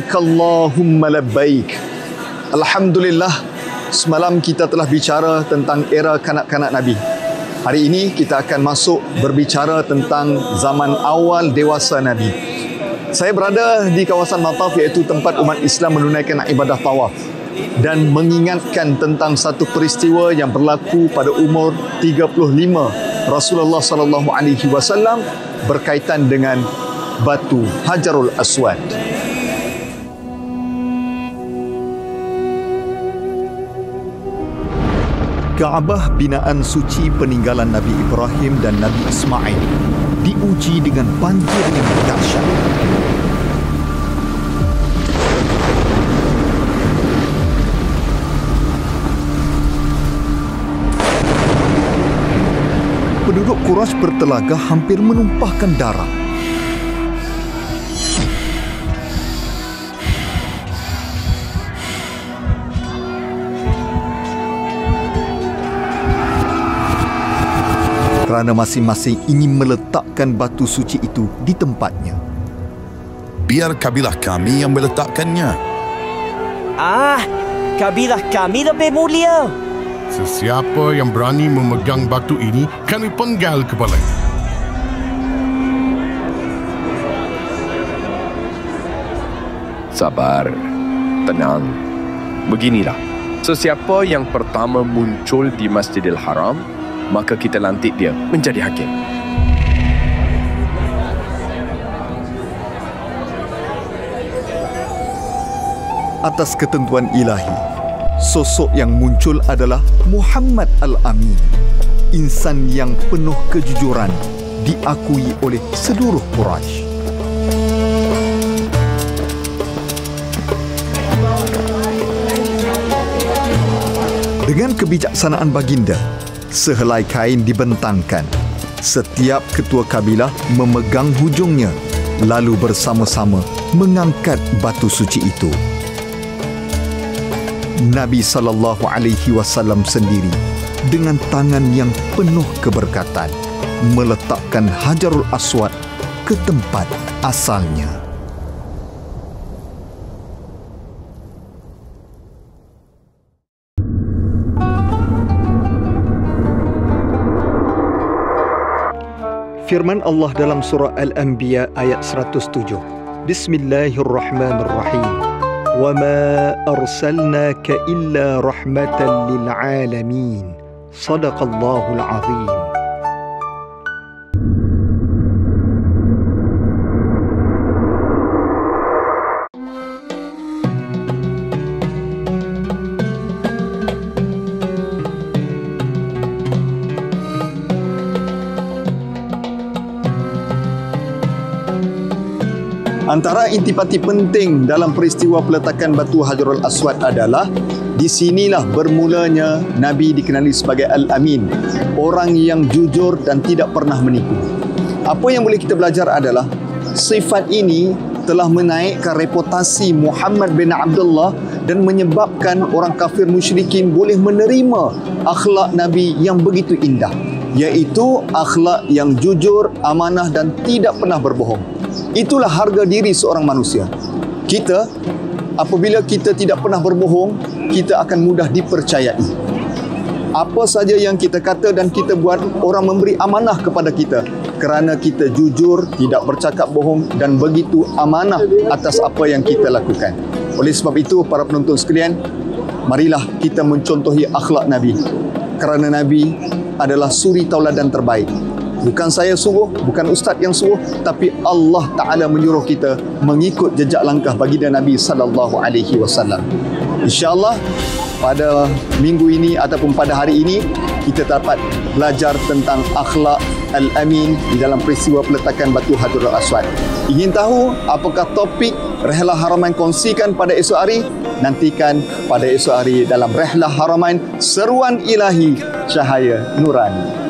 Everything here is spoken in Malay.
Labbaik Allahumma labbaik. Alhamdulillah, semalam kita telah bicara tentang era kanak-kanak Nabi. Hari ini kita akan masuk berbicara tentang zaman awal dewasa Nabi. Saya berada di kawasan Mataf, iaitu tempat umat Islam menunaikan ibadah tawaf, dan mengingatkan tentang satu peristiwa yang berlaku pada umur 35 Rasulullah SAW berkaitan dengan batu Hajarul Aswad. Kaabah binaan suci peninggalan Nabi Ibrahim dan Nabi Ismail diuji dengan banjir yang dahsyat. Penduduk Quraisy bertelaga hampir menumpahkan darah. Kerana masing-masing ingin meletakkan batu suci itu di tempatnya. Biar kabilah kami yang meletakkannya. Kabilah kami lebih mulia. Sesiapa yang berani memegang batu ini, kami penggal kepalanya. Sabar, tenang. Beginilah, sesiapa yang pertama muncul di Masjidil Haram, maka kita lantik dia menjadi hakim. Atas ketentuan ilahi, sosok yang muncul adalah Muhammad Al-Amin, insan yang penuh kejujuran, diakui oleh seluruh Quraisy. Dengan kebijaksanaan baginda, sehelai kain dibentangkan. Setiap ketua kabilah memegang hujungnya, lalu bersama-sama mengangkat batu suci itu. Nabi SAW sendiri dengan tangan yang penuh keberkatan meletakkan Hajarul Aswad ke tempat asalnya. Firman Allah dalam surah Al-Anbiya ayat 107. Bismillahirrahmanirrahim. وَمَا أَرْسَلْنَاكَ إِلَّا رَحْمَةً لِلْعَالَمِينَ صدق الله العظيم. Antara intipati penting dalam peristiwa peletakan batu Hajarul Aswad adalah di sinilah bermulanya Nabi dikenali sebagai Al-Amin, orang yang jujur dan tidak pernah menipu. Apa yang boleh kita belajar adalah sifat ini telah menaikkan reputasi Muhammad bin Abdullah dan menyebabkan orang kafir musyrikin boleh menerima akhlak Nabi yang begitu indah, iaitu akhlak yang jujur, amanah dan tidak pernah berbohong. Itulah harga diri seorang manusia. Kita, apabila kita tidak pernah berbohong, kita akan mudah dipercayai. Apa saja yang kita kata dan kita buat, orang memberi amanah kepada kita kerana kita jujur, tidak bercakap bohong dan begitu amanah atas apa yang kita lakukan. Oleh sebab itu, para penonton sekalian, marilah kita mencontohi akhlak Nabi, kerana Nabi adalah suri tauladan terbaik. Bukan saya suruh, bukan ustaz yang suruh, tapi Allah Ta'ala menyuruh kita mengikut jejak langkah baginda Nabi SAW. InsyaAllah pada minggu ini ataupun pada hari ini kita dapat belajar tentang akhlak Al-Amin di dalam peristiwa peletakan batu Hajarul Aswad. Ingin tahu apakah topik Rehlah Haramain kongsikan pada esok hari? Nantikan pada esok hari dalam Rehlah Haramain Seruan Ilahi Cahaya Nurani.